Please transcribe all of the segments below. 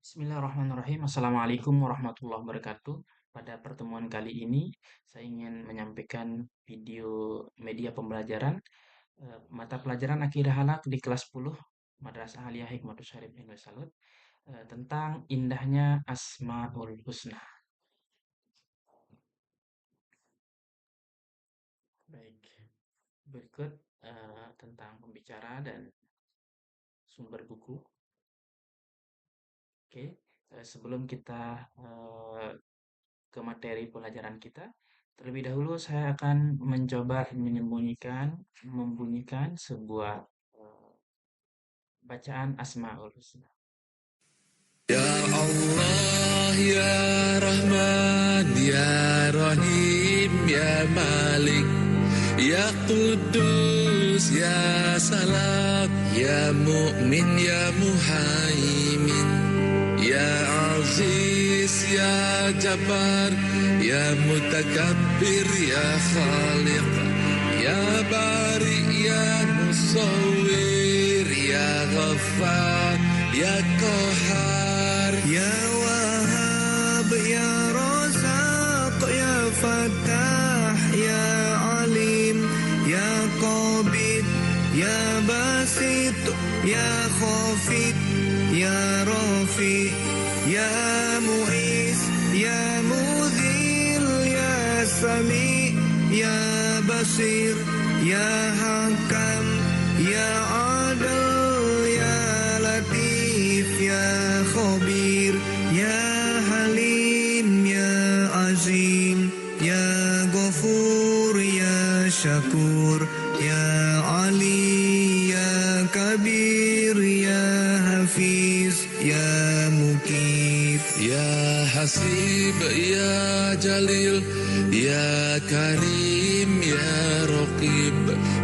Bismillahirrahmanirrahim. Assalamualaikum warahmatullahi wabarakatuh. Pada pertemuan kali ini, saya ingin menyampaikan video media pembelajaran mata pelajaran Akidah Halak di kelas 10 Madrasah Aliyah Hikmatus Syarif Indonesia Salut tentang indahnya Asmaul Husna. Baik, berikut tentang pembicara dan sumber buku. Oke, sebelum kita ke materi pelajaran kita. Terlebih dahulu saya akan mencoba membunyikan sebuah eh, bacaan Asmaul Husna. Ya Allah, Ya Rahman, Ya Rahim, Ya Malik, Ya Kudus, Ya Salam, Ya Mu'min, Ya Muhaimin, Ya Aziz, Ya Jabbar, Ya Mutakabbir, Ya Khaliq, Ya Bari, Ya Musawwir, Ya Ghaffar, Ya Qahar, Ya Wahhab, Ya Razaq, Ya Fattah, Ya Alim, Ya Qabid, Ya Basit, Ya Khafid, Ya Rafi, Ya Mu'is, Ya Mudhil, Ya Sami, Ya Basir, Ya Hakam, Ya Adil, Ya Latif, Ya Khabir, Ya Halim, Ya Azim, Ya Ghafur, Ya Syakur, Ya Ali, Ya Kabir, Ya Hafiz, Ya Mukif, Ya Hasib, Ya Jalil, Ya Karim, Ya Raqib,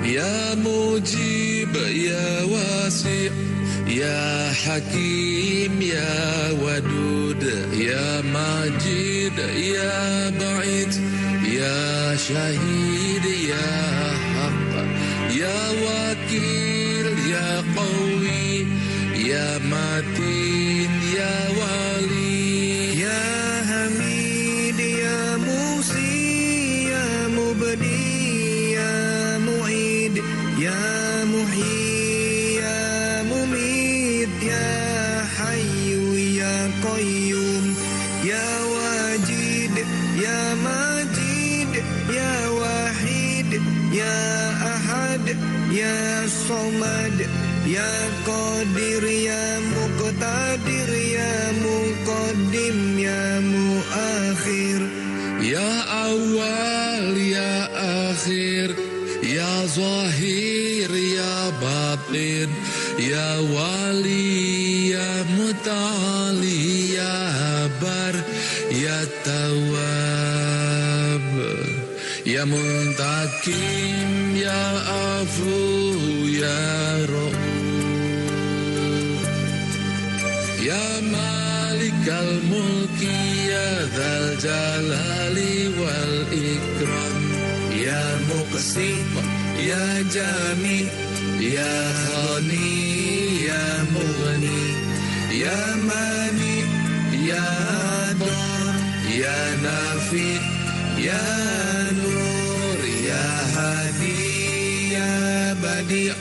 Ya Mujib, Ya Wasi', Ya Hakim, Ya Wadud, Ya Majid, Ya Ba'id, Ya Syahid, Ya Haq, Ya Wakil, Ya Qawi, Ya Matin, Ya Wali, Ya Hamid, Ya Musi, Ya Mubdi, Ya Mu'id, Ya Muhyi, Ya Mumit, Ya Hayyu, Ya Qayyum, Ya Wajid, Ya Majid, Ya Wahid, Ya Ahad, Ya Somad, Ya Qadir, Ya Muqtadir, Ya Muqaddim, Ya Muakhir, Ya Awal, Ya Akhir, Ya Zahir, Ya Batin, Ya Wali, Ya Mutali, Ya Bar, Ya Tawab, Ya Muntakim, Ya Afu, Ya Ra'uf, Ya Malikal Mulki, Ya Dzal Jalali wal Ikram, Ya Muqsit, Ya Jami, Ya Khani, Ya Mughni, Ya Mani, Ya Dar, Ya Nafi, Ya Nur, Ya Hadi, Ya Badi',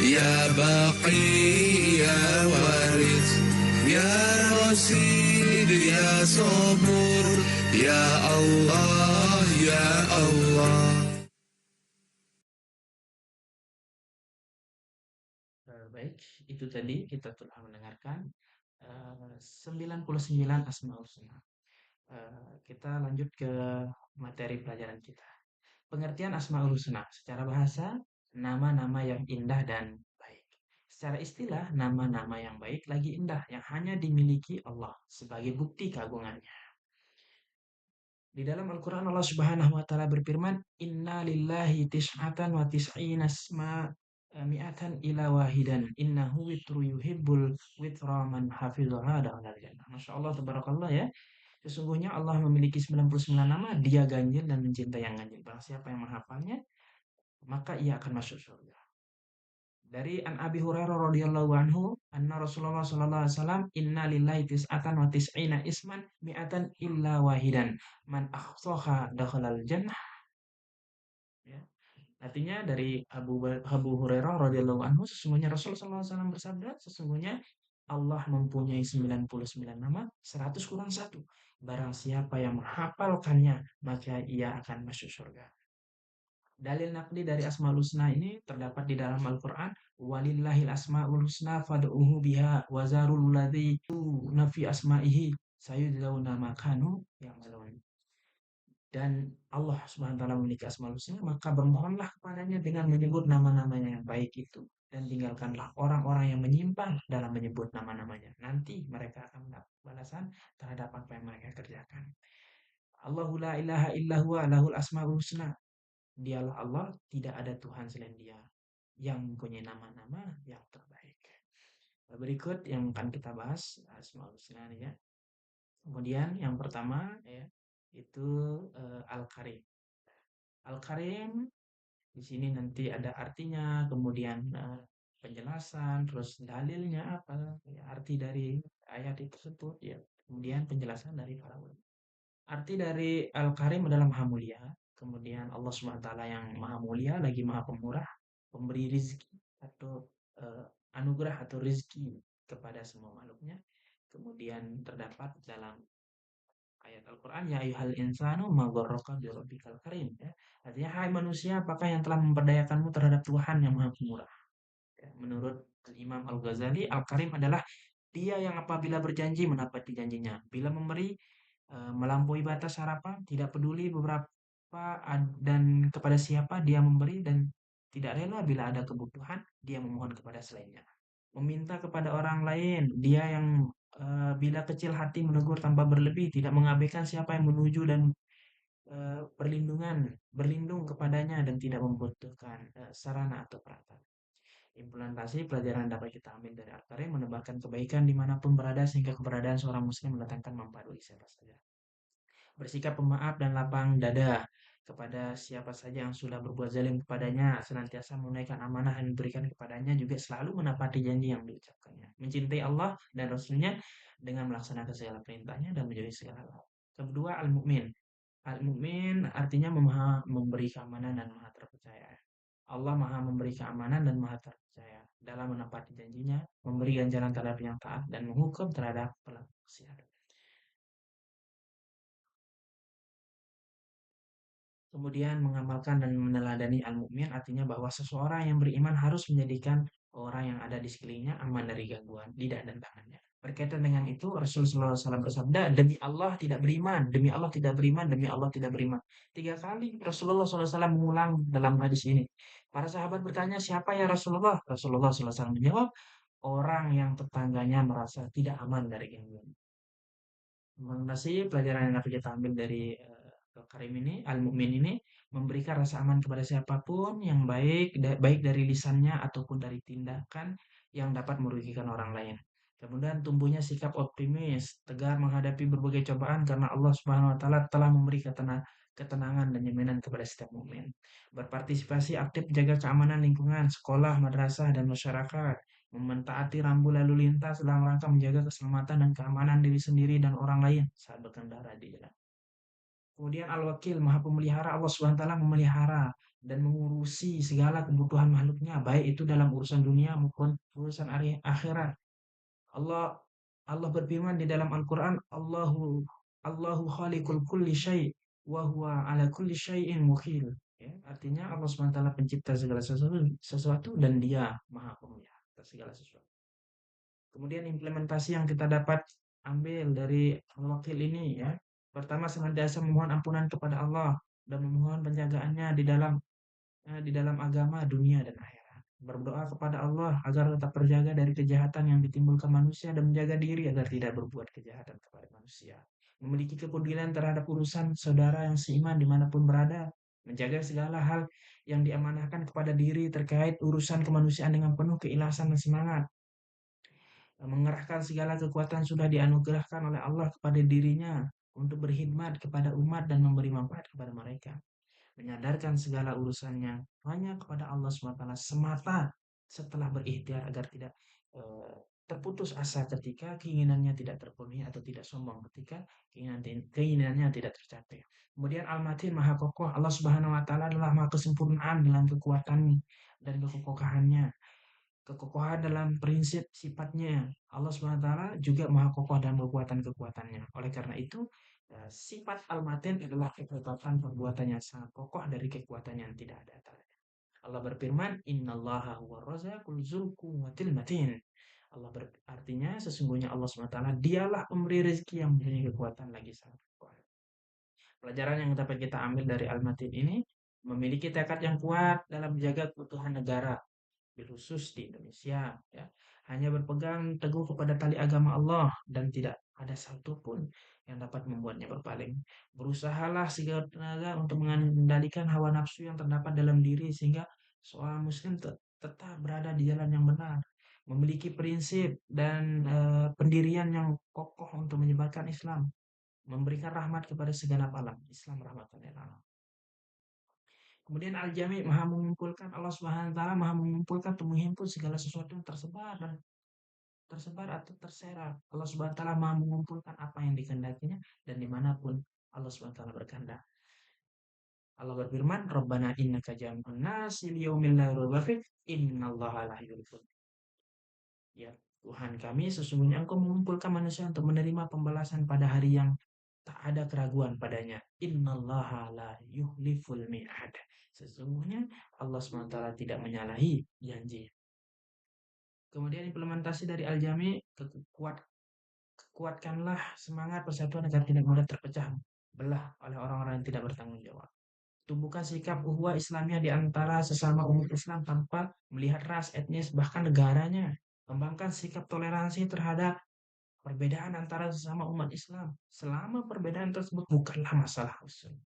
Ya Baqi, Ya Waris, Ya Rasid, Ya Sabur, Ya Allah, Ya Allah. Baik, itu tadi kita telah mendengarkan 99 Asmaul Husna. Kita lanjut ke materi pelajaran kita. Pengertian Asmaul Husna secara bahasa, nama-nama yang indah dan baik. Secara istilah, nama-nama yang baik lagi indah yang hanya dimiliki Allah sebagai bukti keagungannya. Di dalam Al-Quran Allah Subhanahu wa Ta'ala berfirman, Inna lillahi tis'atan wa tis'ina asma mi'atan ila wahidan innahu witru yuhibbul witra man hafidhaha dakhalal jannah. Masya Allah, tabarakallah ya. Sesungguhnya Allah memiliki 99 nama, dia ganjil dan mencintai yang ganjil. Barang siapa yang menghafalnya, maka ia akan masuk surga. Dari An Abi Hurairah radhiyallahu anhu, anna Rasulullah sallallahu alaihi wasallam, "Inna lillahi tis'atan wa tis'ina isman mi'atan illa wahidan. Man ahsaha dakhalal jannah." Ya. Artinya dari Abu Hurairah radhiyallahu anhu, sesungguhnya Rasulullah sallallahu alaihi wasallam bersabda, sesungguhnya Allah mempunyai 99 nama, 100 kurang satu. Barang siapa yang menghafalkannya, maka ia akan masuk surga. Dalil naqli dari Asmaul Husna ini terdapat di dalam Al-Qur'an, walillahil asmaul husna fad'uhu biha wa zarul ladzina fi asma'ihi sayudzawna ma kanu ya'malun. Dan Allah Subhanahu wa taala memiliki Asmaul Husna, maka bermohonlah kepadanya dengan menyebut nama-namanya yang baik itu, dan tinggalkanlah orang-orang yang menyimpang dalam menyebut nama-namanya. Nanti mereka akan mendapat balasan terhadap apa yang mereka kerjakan. Allahu la ilaha illa huwa lahul asmaul husna. Dialah Allah, tidak ada Tuhan selain Dia yang mempunyai nama-nama yang terbaik. Berikut yang akan kita bahas Asmaul Husna ya. Kemudian yang pertama ya, itu Al-Karim. Al-Karim di sini nanti ada artinya, kemudian penjelasan, terus dalilnya apa, ya, arti dari ayat itu tersebut ya. Kemudian penjelasan dari para ulama. Arti dari Al-Karim adalah Maha Mulia. Kemudian Allah SWT yang Maha Mulia lagi Maha Pemurah, pemberi rizki atau anugerah atau rizki kepada semua makhluknya. Kemudian terdapat dalam ayat Al-Quran, ya ayuhal insanu ma gharraka bi rabbikal karim, ya. Artinya, hai manusia, apakah yang telah memperdayakanmu terhadap Tuhan yang Maha Pemurah? Ya, menurut Imam Al-Ghazali, Al-Karim adalah dia yang apabila berjanji menepati janjinya. Bila memberi, melampaui batas harapan, tidak peduli beberapa dan kepada siapa dia memberi, dan tidak rela bila ada kebutuhan, dia memohon kepada selainnya. Meminta kepada orang lain, dia yang bila kecil hati menegur tanpa berlebih, tidak mengabaikan siapa yang menuju dan berlindung kepadanya dan tidak membutuhkan sarana atau peralatan. Implementasi pelajaran dapat kita ambil dari Al-Karim menebarkan kebaikan dimanapun berada, sehingga keberadaan seorang muslim mendatangkan manfaat bagi siapa saja. Bersikap pemaaf dan lapang dada kepada siapa saja yang sudah berbuat zalim kepadanya, senantiasa menunaikan amanah yang diberikan kepadanya, juga selalu menepati janji yang diucapkannya. Mencintai Allah dan Rasulnya dengan melaksanakan segala perintahnya dan menjauhi segala larangan. Kedua, Al-Mu'min. Al-Mu'min artinya Maha memberi keamanan dan Maha terpercaya. Allah Maha memberi keamanan dan Maha terpercaya dalam menepati janjinya, memberi ganjaran terhadap yang taat, dan menghukum terhadap pelaku maksiat. Kemudian mengamalkan dan meneladani al-mu'min artinya bahwa seseorang yang beriman harus menjadikan orang yang ada di sekelilingnya aman dari gangguan lidah dan tangannya. Berkaitan dengan itu, Rasulullah SAW bersabda, demi Allah tidak beriman, demi Allah tidak beriman, demi Allah tidak beriman. 3 kali Rasulullah SAW mengulang dalam hadis ini. Para sahabat bertanya, siapa ya Rasulullah? Rasulullah SAW menjawab, orang yang tetangganya merasa tidak aman dari gangguan. Mengenai pelajaran yang dapat kita ambil dari Al-Karim ini, Al-Mu'min ini, memberikan rasa aman kepada siapapun yang baik dari lisannya ataupun dari tindakan yang dapat merugikan orang lain. Kemudian tumbuhnya sikap optimis, tegar menghadapi berbagai cobaan karena Allah Subhanahu wa taala telah memberi ketenangan dan jaminan kepada setiap mukmin. Berpartisipasi aktif menjaga keamanan lingkungan, sekolah, madrasah, dan masyarakat. Mentaati rambu lalu lintas dalam rangka menjaga keselamatan dan keamanan diri sendiri dan orang lain saat berkendara di jalan. Kemudian Al-Wakil, Maha Pemelihara. Allah SWT memelihara dan mengurusi segala kebutuhan makhluknya, baik itu dalam urusan dunia maupun urusan akhirat. Allah Allah berfirman di dalam Al-Quran, Allahu khaliqul kulli syai' wa huwa ala kulli syai'in mukhil. Ya, artinya Allah SWT pencipta segala sesuatu dan dia Maha Pemelihara atas segala sesuatu. Kemudian implementasi yang kita dapat ambil dari wakil ini ya. Pertama, senantiasa memohon ampunan kepada Allah dan memohon penjagaannya di dalam agama, dunia, dan akhirat. Berdoa kepada Allah agar tetap terjaga dari kejahatan yang ditimbulkan manusia dan menjaga diri agar tidak berbuat kejahatan kepada manusia. Memiliki kepedulian terhadap urusan saudara yang seiman dimanapun berada. Menjaga segala hal yang diamanahkan kepada diri terkait urusan kemanusiaan dengan penuh keikhlasan dan semangat. Mengerahkan segala kekuatan sudah dianugerahkan oleh Allah kepada dirinya untuk berkhidmat kepada umat dan memberi manfaat kepada mereka. Menyadarkan segala urusannya hanya kepada Allah SWT semata setelah berikhtiar agar tidak eh, terputus asa ketika keinginannya tidak terpenuhi atau tidak sombong ketika keinginannya tidak tercapai. Kemudian Al-Matin Maha Kokoh, Allah Subhanahu wa taala adalah Maha kesempurnaan dalam kekuatan dan kekokohannya. Kekokohan dalam prinsip sifatnya. Allah Subhanahu wa taala juga Maha Kokoh dalam kekuatan-kekuatannya. Oleh karena itu, sifat Al-Matin adalah kekekalan perbuatan yang sangat kokoh dari kekuatan yang tidak ada taranya. Allah berfirman, Innallaha huwa razzaqul dzul quwwatil matin. Artinya sesungguhnya Allah SWT dialah pemberi rezeki yang mempunyai kekuatan lagi sangat kuat. Pelajaran yang dapat kita ambil dari Al-Matin ini memiliki tekad yang kuat dalam menjaga keutuhan negara, khusus di Indonesia, ya. Hanya berpegang teguh kepada tali agama Allah dan tidak ada satupun yang dapat membuatnya berpaling. Berusahalah segala tenaga untuk mengendalikan hawa nafsu yang terdapat dalam diri sehingga seorang muslim tetap berada di jalan yang benar, memiliki prinsip dan pendirian yang kokoh untuk menyebarkan Islam, memberikan rahmat kepada segenap alam. Islam rahmatan lil alamin. Kemudian Al-Jami Maha mengumpulkan, Allah Subhanahu wa taala Maha mengumpulkan atau menghimpun segala sesuatu yang tersebar atau terserak. Allah Subhanahu wa taala Maha mengumpulkan apa yang dikehendakinya dan dimanapun Allah Subhanahu wa taala berkehendak. Allah berfirman, Rabbana innaka jami'un nasi liyaumil la raiba fih, innallaha la yuhibbul. Ya, Tuhan kami, sesungguhnya Engkau mengumpulkan manusia untuk menerima pembalasan pada hari yang tak ada keraguan padanya. Innallaha la yuhliful mi'ad. Sesungguhnya Allah SWT tidak menyalahi janji. Kemudian implementasi dari Al-Jami, kuatkanlah semangat persatuan agar tidak mudah terpecah belah oleh orang-orang yang tidak bertanggung jawab. Tumbuhkan sikap ukhuwah Islamiyah di antara sesama umat Islam tanpa melihat ras, etnis, bahkan negaranya. Kembangkan sikap toleransi terhadap perbedaan antara sesama umat Islam selama perbedaan tersebut bukanlah masalah usul.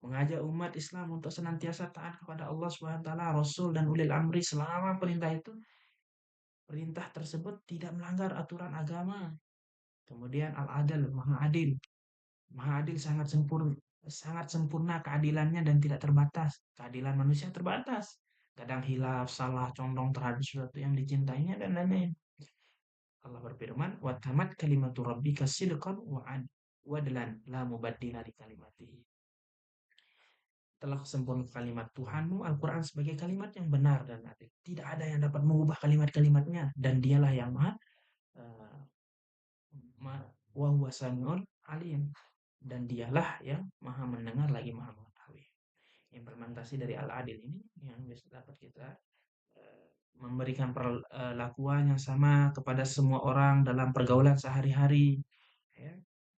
Mengajak umat Islam untuk senantiasa taat kepada Allah Subhanahu wa taala, Rasul dan ulil amri selama perintah tersebut tidak melanggar aturan agama. Kemudian al-adil, maha adil. Maha adil sangat sempurna keadilannya dan tidak terbatas. Keadilan manusia terbatas. Kadang hilaf, salah, condong terhadap sesuatu yang dicintainya dan lain-lain. Allah berfirman, "Wa tamat kalimatu rabbika sidqan wa adlan la mubaddila li kalimatihi." Telah sempurna kalimat Tuhanmu Al-Quran sebagai kalimat yang benar dan adil. Tidak ada yang dapat mengubah kalimat-kalimatnya dan dialah yang maha uh, wa huwa samiul alim dan dialah yang maha mendengar lagi maha mengetahui. Implementasi dari Al-Adil ini yang bisa dapat kita memberikan perlakuan yang sama kepada semua orang dalam pergaulan sehari-hari, ya.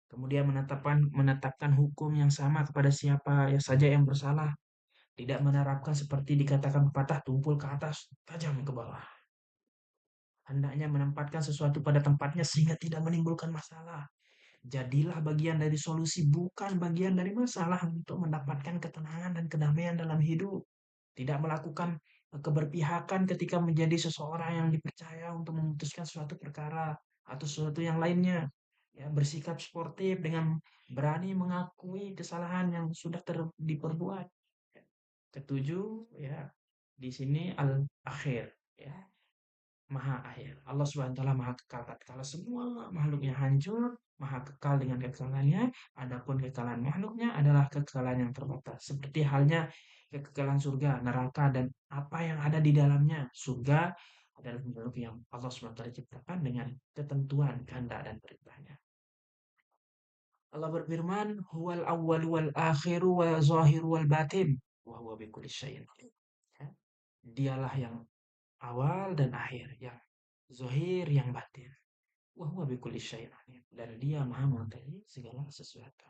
Kemudian menetapkan hukum yang sama kepada siapa ya saja yang bersalah, tidak menerapkan seperti dikatakan pepatah tumpul ke atas, tajam ke bawah. Hendaknya menempatkan sesuatu pada tempatnya sehingga tidak menimbulkan masalah. Jadilah bagian dari solusi, bukan bagian dari masalah untuk mendapatkan ketenangan dan kedamaian dalam hidup. Tidak melakukan keberpihakan ketika menjadi seseorang yang dipercaya untuk memutuskan suatu perkara atau sesuatu yang lainnya. Ya, bersikap sportif dengan berani mengakui kesalahan yang sudah diperbuat. Ketujuh, ya, di sini al-akhir, ya, maha akhir. Allah SWT maha kekal tatkala semua makhluknya hancur, maha kekal dengan kekalannya. Adapun kekalahan makhluknya adalah kekalahan yang terbatas. Seperti halnya kekekalan surga, neraka, dan apa yang ada di dalamnya. Surga adalah makhluk yang Allah SWT ciptakan dengan ketentuan, kehendak, dan perintahnya. Allah berfirman, Huwal awwal wal akhiru wal zahiru wal batin. Wa huwa bikulli syai'in. Ya. Dialah yang awal dan akhir, yang zahir, yang batin. Wa huwa bikulli syai'in alim. Dan dia maha mengetahui segala sesuatu.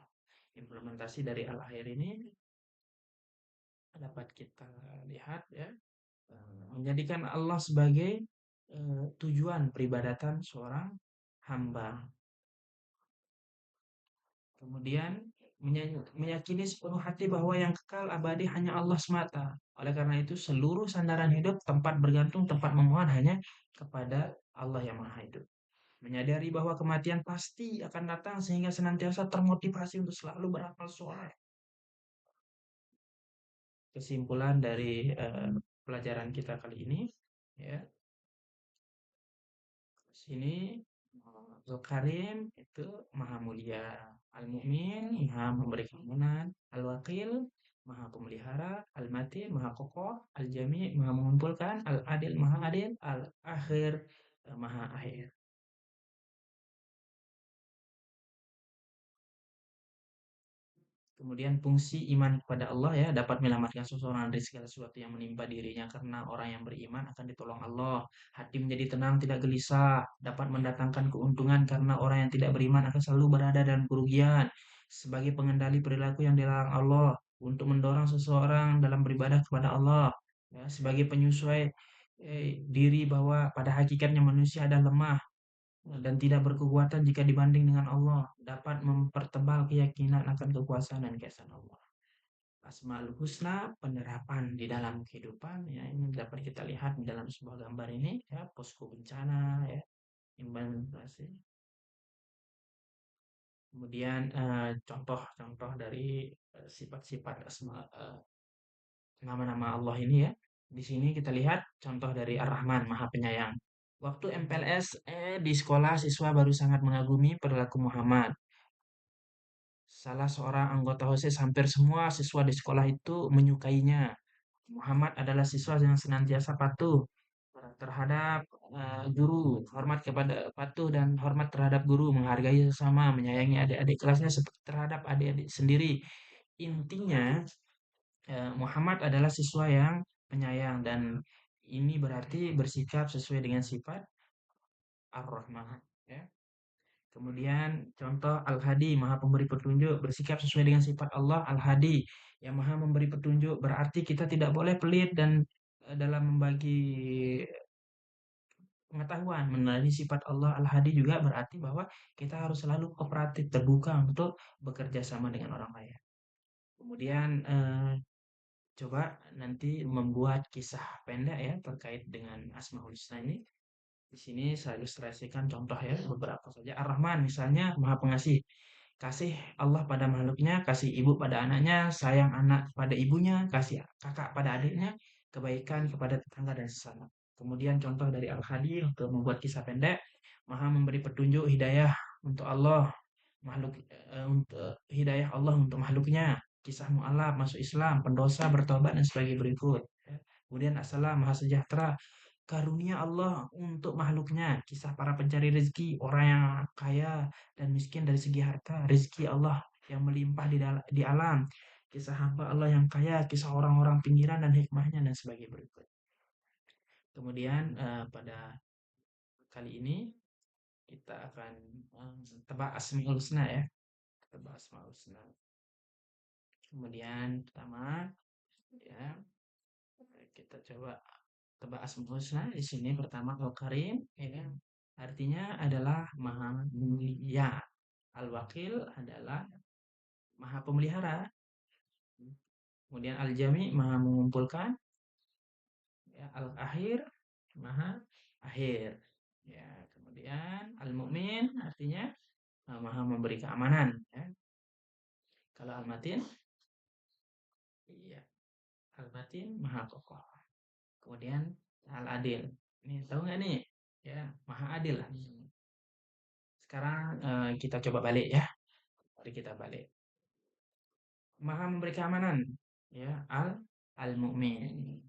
Implementasi dari al-akhir ini dapat kita lihat, ya, menjadikan Allah sebagai tujuan peribadatan seorang hamba. Kemudian meyakini sepenuh hati bahwa yang kekal abadi hanya Allah semata. Oleh karena itu seluruh sandaran hidup, tempat bergantung, tempat memohon hanya kepada Allah yang Maha Hidup. Menyadari bahwa kematian pasti akan datang sehingga senantiasa termotivasi untuk selalu beramal soleh. Kesimpulan dari pelajaran kita kali ini, ya. Sini Dzul-Karim itu Maha Mulia, Al-Mu'min Maha memberi keamanan, Al-Wakil Maha pemelihara, Al-Matin Maha kokoh, Al-Jami Maha mengumpulkan, Al-Adil Maha adil, Al-Akhir Maha akhir. Kemudian fungsi iman kepada Allah ya dapat menyelamatkan seseorang dari segala sesuatu yang menimpa dirinya karena orang yang beriman akan ditolong Allah. Hati menjadi tenang, tidak gelisah, dapat mendatangkan keuntungan karena orang yang tidak beriman akan selalu berada dalam kerugian. Sebagai pengendali perilaku yang dilarang Allah untuk mendorong seseorang dalam beribadah kepada Allah. Ya, sebagai penyesuai diri bahwa pada hakikatnya manusia adalah lemah dan tidak berkekuatan jika dibanding dengan Allah, dapat mempertebal keyakinan akan kekuasaan dan keesaan Allah. Asmaul Husna penerapan di dalam kehidupan ya ini dapat kita lihat di dalam sebuah gambar ini ya posko bencana ya implementasi. Kemudian contoh-contoh dari sifat-sifat nama-nama Allah ini ya. Di sini kita lihat contoh dari Ar-Rahman Maha Penyayang. Waktu MPLS di sekolah siswa baru sangat mengagumi perilaku Muhammad. Salah seorang anggota OSIS hampir semua siswa di sekolah itu menyukainya. Muhammad adalah siswa yang senantiasa patuh terhadap guru, hormat kepada patuh dan hormat terhadap guru, menghargai sesama, menyayangi adik-adik kelasnya seperti terhadap adik-adik sendiri. Intinya Muhammad adalah siswa yang penyayang dan ini berarti bersikap sesuai dengan sifat Ar-Rahman ya. Kemudian contoh Al-Hadi, Maha Pemberi Petunjuk, bersikap sesuai dengan sifat Allah Al-Hadi, yang Maha Memberi Petunjuk. Berarti kita tidak boleh pelit dan dalam membagi pengetahuan mengenai sifat Allah Al-Hadi juga berarti bahwa kita harus selalu kooperatif, terbuka untuk bekerja sama dengan orang lain. Kemudian coba nanti membuat kisah pendek ya terkait dengan Asmaul Husna ini. Di sini saya ilustrasikan contoh ya beberapa saja. Ar-Rahman misalnya Maha Pengasih. Kasih Allah pada makhluknya, kasih ibu pada anaknya, sayang anak pada ibunya, kasih kakak pada adiknya, kebaikan kepada tetangga dan sesama. Kemudian contoh dari Al-Hadi untuk membuat kisah pendek, Maha memberi petunjuk hidayah untuk Allah, makhluk untuk hidayah Allah untuk makhluknya, kisah mu'alaf masuk Islam, pendosa bertobat dan sebagai berikut. Ya. Kemudian Assalam Maha Sejahtera, karunia Allah untuk makhluknya, kisah para pencari rezeki, orang yang kaya dan miskin dari segi harta, rezeki Allah yang melimpah di alam, kisah hamba Allah yang kaya, kisah orang-orang pinggiran dan hikmahnya dan sebagai berikut. Kemudian pada kali ini kita akan tebak Asmaul Husna ya, tebak Asmaul Husna. Kemudian pertama ya kita coba tebak Asmaul Husna. Di sini pertama Al-Karim ya. Artinya adalah Maha Mulia. Al-Wakil adalah Maha Pemelihara. Kemudian Al-Jami Maha mengumpulkan. Ya, Al-Akhir Maha akhir. Ya, kemudian Al-Mu'min artinya Maha memberi keamanan ya. Kalau Al-Matin iya, Al-Matin Maha kokoh. Kemudian Al-Adil. Ini tahu nggak nih? Ya, Maha Adil lah. Sekarang kita coba balik ya. Mari kita balik. Maha memberi keamanan. Ya, Al-Mu'min.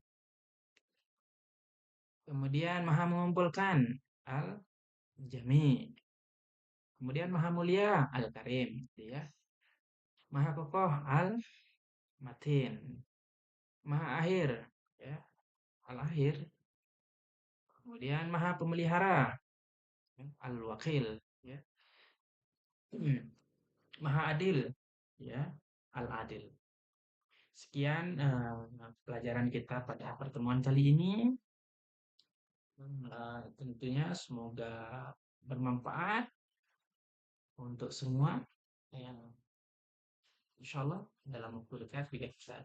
Kemudian Maha mengumpulkan. Al-Jami. Kemudian Maha Mulia. Al-Karim. Ya. Maha kokoh. Al-Matin. Maha akhir. Ya, Al-Akhir. Kemudian Maha Pemelihara. Al-Wakil. Ya. Maha Adil. Ya, Al-Adil. Sekian pelajaran kita pada pertemuan kali ini. Tentunya semoga bermanfaat untuk semua. Yang insya Allah dalam waktu dekat kita bisa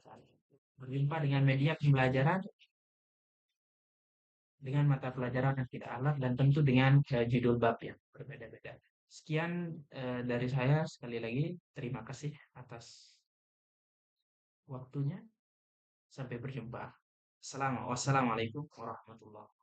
berjumpa dengan media pembelajaran dengan mata pelajaran yang tidak alaf dan tentu dengan judul bab yang berbeda-beda. Sekian dari saya sekali lagi terima kasih atas waktunya. Sampai berjumpa. Wassalamualaikum warahmatullahi wabarakatuh.